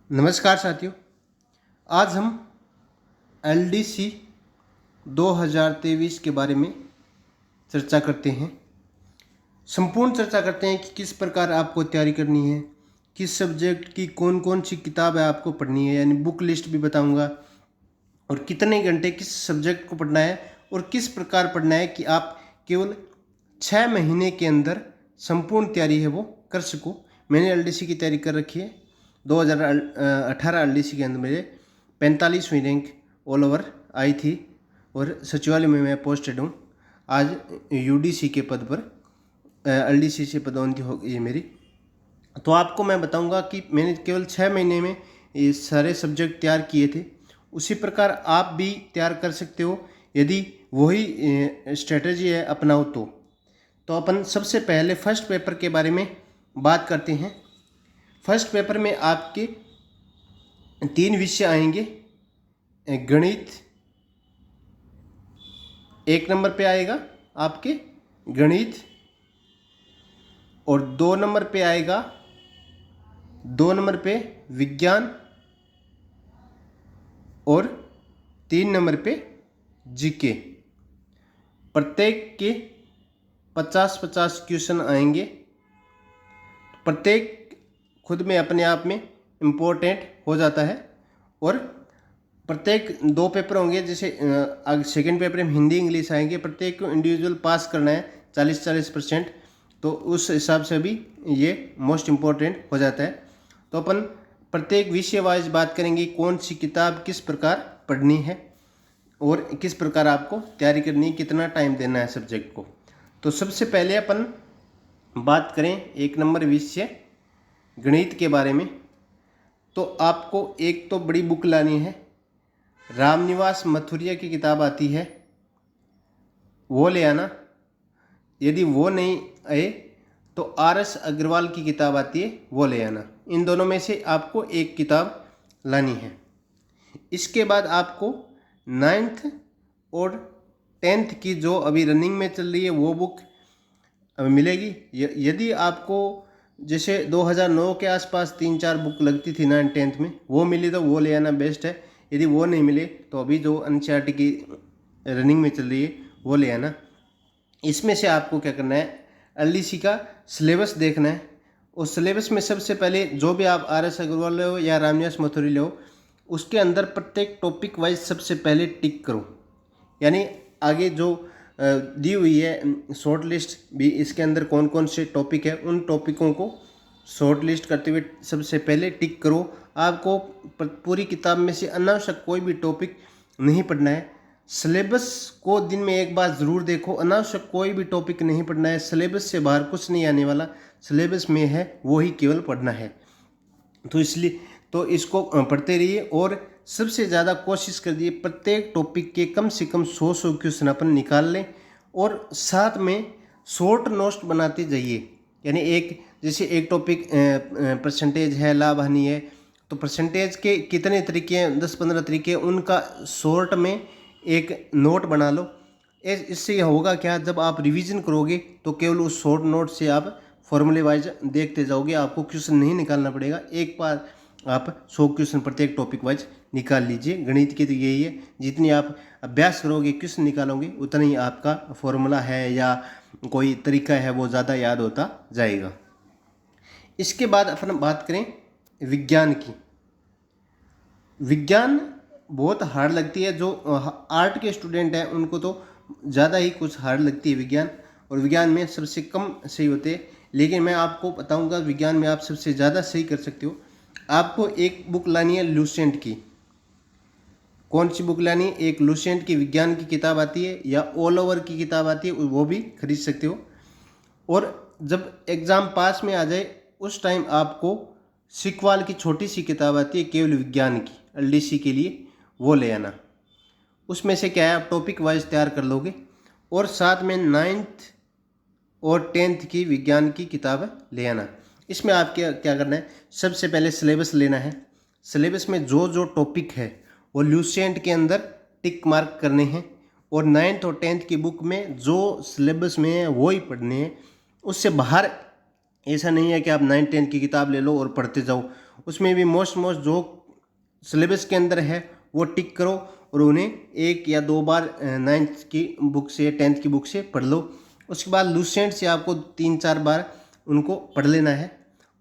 नमस्कार साथियों। आज हम एलडीसी 2023 के बारे में चर्चा करते हैं। संपूर्ण चर्चा करते हैं कि किस प्रकार आपको तैयारी करनी है, किस सब्जेक्ट की कौन कौन सी किताब है आपको पढ़नी है, यानी बुक लिस्ट भी बताऊंगा, और कितने घंटे किस सब्जेक्ट को पढ़ना है और किस प्रकार पढ़ना है कि आप केवल 6 महीने के अंदर संपूर्ण तैयारी है वो कर सको। मैंने एलडीसी की तैयारी कर रखी है। 2018 एलडीसी के अंदर मेरे 45वीं रैंक ऑल ओवर आई थी और सचिवालय में मैं पोस्टेड हूँ। आज यूडीसी के पद पर एलडीसी से पदोन्नति हो गई है मेरी। तो आपको मैं बताऊंगा कि मैंने केवल 6 महीने में ये सारे सब्जेक्ट तैयार किए थे। उसी प्रकार आप भी तैयार कर सकते हो यदि वही स्ट्रेटजी है अपनाओ तो अपन सबसे पहले फर्स्ट पेपर के बारे में बात करते हैं। फर्स्ट पेपर में आपके 3 विषय आएंगे। गणित 1 नंबर पे आएगा आपके गणित, और 2 नंबर पे आएगा 2 नंबर पे विज्ञान, और 3 नंबर पे जीके। प्रत्येक के 50-50 क्वेश्चन आएंगे। प्रत्येक खुद में अपने आप में इम्पोर्टेंट हो जाता है, और प्रत्येक 2 पेपर होंगे। जैसे सेकंड पेपर में हिंदी इंग्लिश आएंगे, प्रत्येक को इंडिविजुअल पास करना है 40-40%, तो उस हिसाब से भी ये मोस्ट इम्पोर्टेंट हो जाता है। तो अपन प्रत्येक विषय वाइज बात करेंगे कौन सी किताब किस प्रकार पढ़नी है और किस प्रकार आपको तैयारी करनी है, कितना टाइम देना है सब्जेक्ट को। तो सबसे पहले अपन बात करें 1 नंबर विषय गणित के बारे में। तो आपको एक तो बड़ी बुक लानी है, रामनिवास मथुरिया की किताब आती है, वो ले आना। यदि वो नहीं आए तो RS अग्रवाल की किताब आती है, वो ले आना। इन दोनों में से आपको एक किताब लानी है। इसके बाद आपको 9th और 10th की जो अभी रनिंग में चल रही है वो बुक मिलेगी। यदि आपको जैसे 2009 के आसपास 3-4 बुक लगती थी 9th-10th में, वो मिली तो वो ले आना बेस्ट है। यदि वो नहीं मिले तो अभी जो NCERT की रनिंग में चल रही है वो ले आना। इसमें से आपको क्या करना है, एलडीसी का सिलेबस देखना है। उस सिलेबस में सबसे पहले जो भी आप RS अग्रवाल ले हो या रामनिवास मथुरी ले हो, उसके अंदर प्रत्येक टॉपिक वाइज सबसे पहले टिक करो। यानी आगे जो दी हुई है शॉर्ट लिस्ट भी, इसके अंदर कौन कौन से टॉपिक है उन टॉपिकों को शॉर्ट लिस्ट करते हुए सबसे पहले टिक करो। आपको पूरी किताब में से अनावश्यक कोई भी टॉपिक नहीं पढ़ना है। सिलेबस को दिन में एक बार ज़रूर देखो। अनावश्यक कोई भी टॉपिक नहीं पढ़ना है। सिलेबस से बाहर कुछ नहीं आने वाला, सिलेबस में है वो ही केवल पढ़ना है। तो इसलिए तो इसको पढ़ते रहिए और सबसे ज़्यादा कोशिश कर दिए प्रत्येक टॉपिक के कम से कम 100 क्वेश्चन अपन निकाल लें, और साथ में शॉर्ट नोट्स बनाते जाइए। यानी एक जैसे एक टॉपिक परसेंटेज है, लाभ हानि है, तो परसेंटेज के कितने तरीके हैं, 10-15 तरीके, उनका शॉर्ट में एक नोट बना लो। इससे होगा क्या, जब आप रिवीजन करोगे तो केवल उस शॉर्ट नोट से आप फॉर्मूले वाइज देखते जाओगे, आपको क्वेश्चन नहीं निकालना पड़ेगा। एक बार आप 100 क्वेश्चन प्रत्येक टॉपिक वाइज निकाल लीजिए। गणित की तो यही है, जितनी आप अभ्यास करोगे क्वेश्चन निकालोगे उतना ही आपका फॉर्मूला है या कोई तरीका है वो ज़्यादा याद होता जाएगा। इसके बाद अपन बात करें विज्ञान की। विज्ञान बहुत हार्ड लगती है। जो आर्ट के स्टूडेंट हैं उनको तो ज़्यादा ही कुछ हार्ड लगती है विज्ञान, और विज्ञान में सबसे कम सही होते हैं। लेकिन मैं आपको बताऊंगा विज्ञान में आप सबसे ज़्यादा सही कर सकते हो। आपको एक बुक लानी है लुसेंट की। कौन सी बुक लानी है? एक लुसेंट की विज्ञान की किताब आती है, या ऑल ओवर की किताब आती है, वो भी खरीद सकते हो। और जब एग्ज़ाम पास में आ जाए उस टाइम आपको सिकवाल की छोटी सी किताब आती है केवल विज्ञान की, एलडीसी के लिए, वो ले आना। उसमें से क्या है, आप टॉपिक वाइज तैयार कर लोगे, और साथ में 9th और 10th की विज्ञान की किताब ले आना। इसमें आप क्या करना है, सबसे पहले सिलेबस लेना है। सिलेबस में जो जो टॉपिक है वो लुसेंट के अंदर टिक मार्क करने हैं, और 9th और 10th की बुक में जो सिलेबस में है वो ही पढ़ने हैं। उससे बाहर ऐसा नहीं है कि आप 9th-10th की किताब ले लो और पढ़ते जाओ। उसमें भी मोस्ट जो सिलेबस के अंदर है वो टिक करो और उन्हें 1 या 2 बार 9th की बुक से 10th की बुक से पढ़ लो। उसके बाद लूसेंट से आपको 3-4 बार उनको पढ़ लेना है।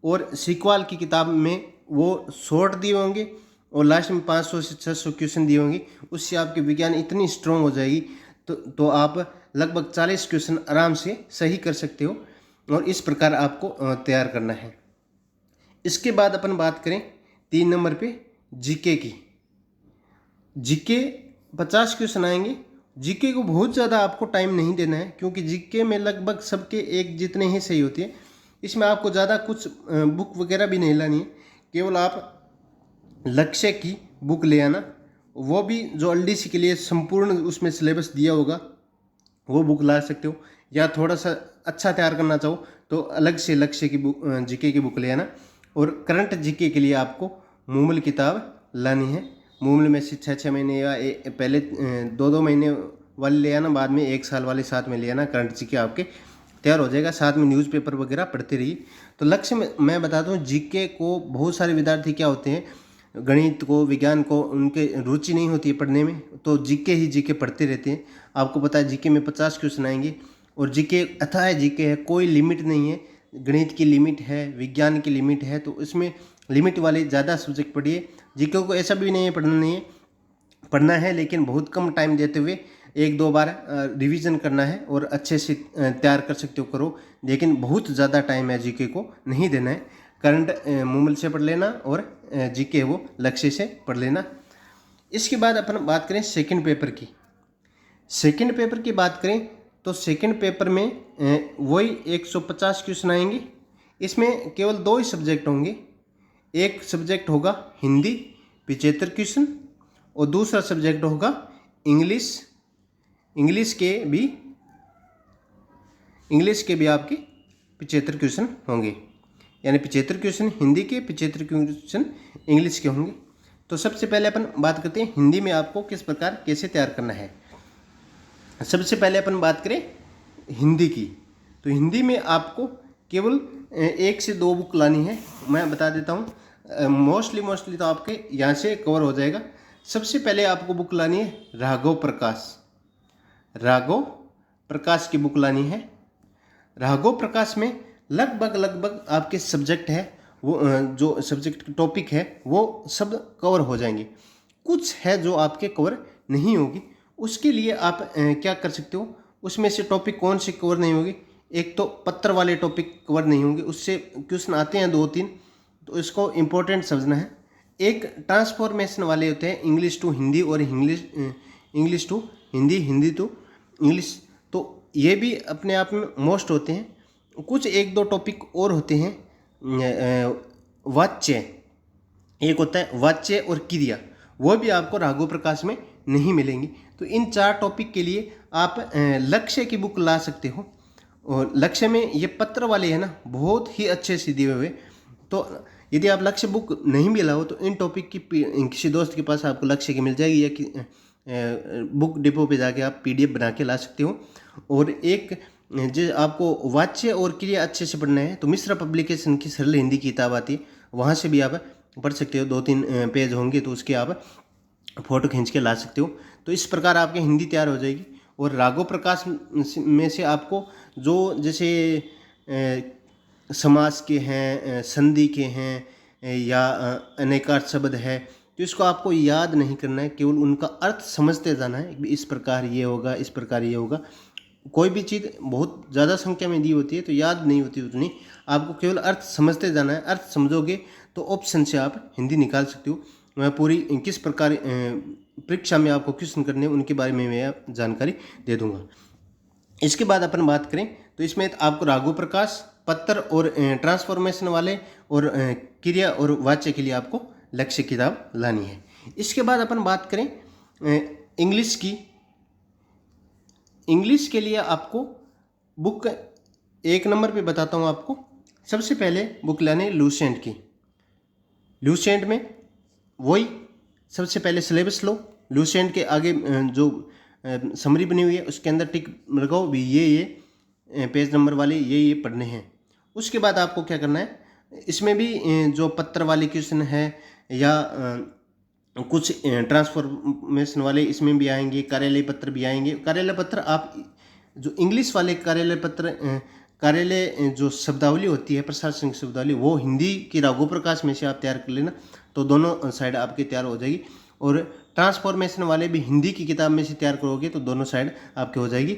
और सीक्वल की किताब में वो शॉर्ट दिए होंगे और लास्ट में 500 से 600 क्वेश्चन दिए होंगे। उससे आपकी विज्ञान इतनी स्ट्रॉन्ग हो जाएगी तो आप लगभग 40 क्वेश्चन आराम से सही कर सकते हो। और इस प्रकार आपको तैयार करना है। इसके बाद अपन बात करें 3 नंबर पे जीके की। जीके 50 क्वेश्चन आएंगे। जीके को बहुत ज़्यादा आपको टाइम नहीं देना है, क्योंकि जीके में लगभग सबके एक जितने ही सही होती है। इसमें आपको ज़्यादा कुछ बुक वगैरह भी नहीं लानी है, केवल आप लक्ष्य की बुक ले आना, वो भी जो एलडीसी के लिए संपूर्ण उसमें सिलेबस दिया होगा वो बुक ला सकते हो। या थोड़ा सा अच्छा तैयार करना चाहो तो अलग से लक्ष्य की बुक जीके की बुक ले आना। और करंट जीके के लिए आपको मूमल किताब लानी है। मूमल में से 6-6 महीने या पहले 2-2 महीने वाले ले आना, बाद में 1 साल वाले साथ में ले आना। करंट जीके आपके तैयार हो जाएगा। साथ में न्यूज़पेपर वगैरह पढ़ते रहिए। तो लक्ष्य में मैं बताता हूँ, जीके को बहुत सारे विद्यार्थी क्या होते हैं, गणित को, विज्ञान को उनके रुचि नहीं होती है पढ़ने में, तो जीके ही जीके पढ़ते रहते हैं। आपको पता है जीके में 50 क्वेश्चन आएंगे और जीके अथाह जीके है, कोई लिमिट नहीं है। गणित की लिमिट है, विज्ञान की लिमिट है, तो इसमें लिमिट वाले ज़्यादा सब्जेक्ट पढ़िए। जीके को ऐसा भी नहीं है पढ़ना है, लेकिन बहुत कम टाइम देते हुए 1-2 बार रिवीजन करना है और अच्छे से तैयार कर सकते हो करो। लेकिन बहुत ज़्यादा टाइम है जीके को नहीं देना है। करंट मूमल से पढ़ लेना और जीके वो लक्ष्य से पढ़ लेना। इसके बाद अपन बात करें सेकंड पेपर की। सेकंड पेपर की बात करें तो सेकंड पेपर में वही 150 क्वेश्चन आएंगे। इसमें केवल 2 ही सब्जेक्ट होंगे। एक सब्जेक्ट होगा हिंदी 75 क्वेश्चन और दूसरा सब्जेक्ट होगा इंग्लिश। इंग्लिश के भी आपके 75 क्वेश्चन होंगे, यानी 75 क्वेश्चन हिंदी के, 75 क्वेश्चन इंग्लिश के होंगे। तो सबसे पहले अपन बात करते हैं हिंदी में आपको किस प्रकार कैसे तैयार करना है। सबसे पहले अपन बात करें हिंदी की, तो हिंदी में आपको केवल 1 से 2 बुक लानी है। मैं बता देता हूँ, मोस्टली तो आपके यहाँ से कवर हो जाएगा। सबसे पहले आपको बुक लानी है राघव प्रकाश की बुक लानी है। राघव प्रकाश में लगभग आपके सब्जेक्ट है वो जो सब्जेक्ट टॉपिक है वो सब कवर हो जाएंगे। कुछ है जो आपके कवर नहीं होगी, उसके लिए आप क्या कर सकते हो, उसमें से टॉपिक कौन से कवर नहीं होगी। एक तो पत्र वाले टॉपिक कवर नहीं होंगे, उससे क्वेश्चन आते हैं 2-3, तो इसको इम्पोर्टेंट समझना है। एक ट्रांसफॉर्मेशन वाले होते हैं, इंग्लिश टू हिंदी और English to Hindi, Hindi to English, तो ये भी अपने आप में मोस्ट होते हैं। कुछ 1-2 टॉपिक और होते हैं, वाच्य, एक होता है वाच्य और क्रिया, वो भी आपको राघव प्रकाश में नहीं मिलेंगी। तो इन 4 टॉपिक के लिए आप लक्ष्य की बुक ला सकते हो। और लक्ष्य में ये पत्र वाले है ना, बहुत ही अच्छे से दिए हुए। तो यदि आप लक्ष्य बुक नहीं मिला हो तो इन टॉपिक की किसी दोस्त के पास आपको लक्ष्य की मिल जाएगी, या बुक डिपो पे जाके आप PDF बना के ला सकते हो। और एक जो आपको वाच्य और क्रिया अच्छे से पढ़ना है तो मिश्रा पब्लिकेशन की सरल हिंदी की किताब आती है, वहाँ से भी आप पढ़ सकते हो। 2-3 पेज होंगे तो उसके आप फ़ोटो खींच के ला सकते हो। तो इस प्रकार आपकी हिंदी तैयार हो जाएगी। और राघव प्रकाश में से आपको जो जैसे समास के हैं, संधि के हैं या अनेकार्थ शब्द है, तो इसको आपको याद नहीं करना है, केवल उनका अर्थ समझते जाना है। इस प्रकार ये होगा, इस प्रकार ये होगा। कोई भी चीज़ बहुत ज़्यादा संख्या में दी होती है तो याद नहीं होती उतनी, आपको केवल अर्थ समझते जाना है। अर्थ समझोगे तो ऑप्शन से आप हिंदी निकाल सकते हो। मैं पूरी किस प्रकार परीक्षा में आपको क्वेश्चन करने हैं उनके बारे में मैं जानकारी दे दूंगा। इसके बाद अपन बात करें तो इसमें आपको राघव प्रकाश, पत्र और ट्रांसफॉर्मेशन वाले और क्रिया और वाच्य के लिए आपको लक्ष्य किताब लानी है। इसके बाद अपन बात करें इंग्लिश की। इंग्लिश के लिए आपको बुक 1 नंबर पे बताता हूँ आपको। सबसे पहले बुक लाने लूसेंट की। लूसेंट में वही सबसे पहले सिलेबस लो। लूसेंट के आगे जो समरी बनी हुई है उसके अंदर टिक लगाओ भी ये पेज नंबर वाले ये पढ़ने हैं। उसके बाद आपको क्या करना है, इसमें भी जो पत्र वाले क्वेश्चन है या कुछ ट्रांसफॉर्मेशन वाले इसमें भी आएंगे, कार्यालय पत्र भी आएंगे। कार्यालय पत्र आप जो इंग्लिश वाले कार्यालय पत्र कार्यालय जो शब्दावली होती है, प्रशासनिक शब्दावली, वो हिंदी की राघव प्रकाश में से आप तैयार कर लेना, तो दोनों साइड आपकी तैयार हो जाएगी। और ट्रांसफॉर्मेशन वाले भी हिंदी की किताब में से तैयार करोगे तो दोनों साइड आपके हो जाएगी।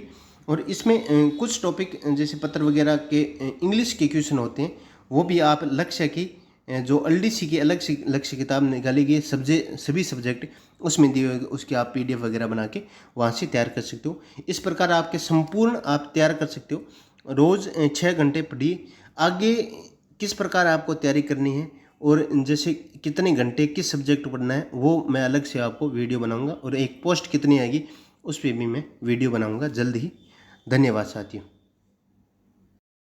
और इसमें कुछ टॉपिक जैसे पत्र वगैरह के इंग्लिश के क्वेश्चन होते हैं, वो भी आप लक्ष्य की जो LDC की अलग से लक्ष्य किताब निकाली गई सभी सब्जेक्ट उसमें दिए हुए, उसके आप PDF वगैरह बना के वहाँ से तैयार कर सकते हो। इस प्रकार आपके संपूर्ण आप तैयार कर सकते हो। रोज़ 6 घंटे पढ़िए। आगे किस प्रकार आपको तैयारी करनी है और जैसे कितने घंटे किस सब्जेक्ट पढ़ना है, वो मैं अलग से आपको वीडियो बनाऊंगा। और एक पोस्ट कितनी आएगी उस पर भी मैं वीडियो बनाऊंगा जल्द ही। धन्यवाद साथियों।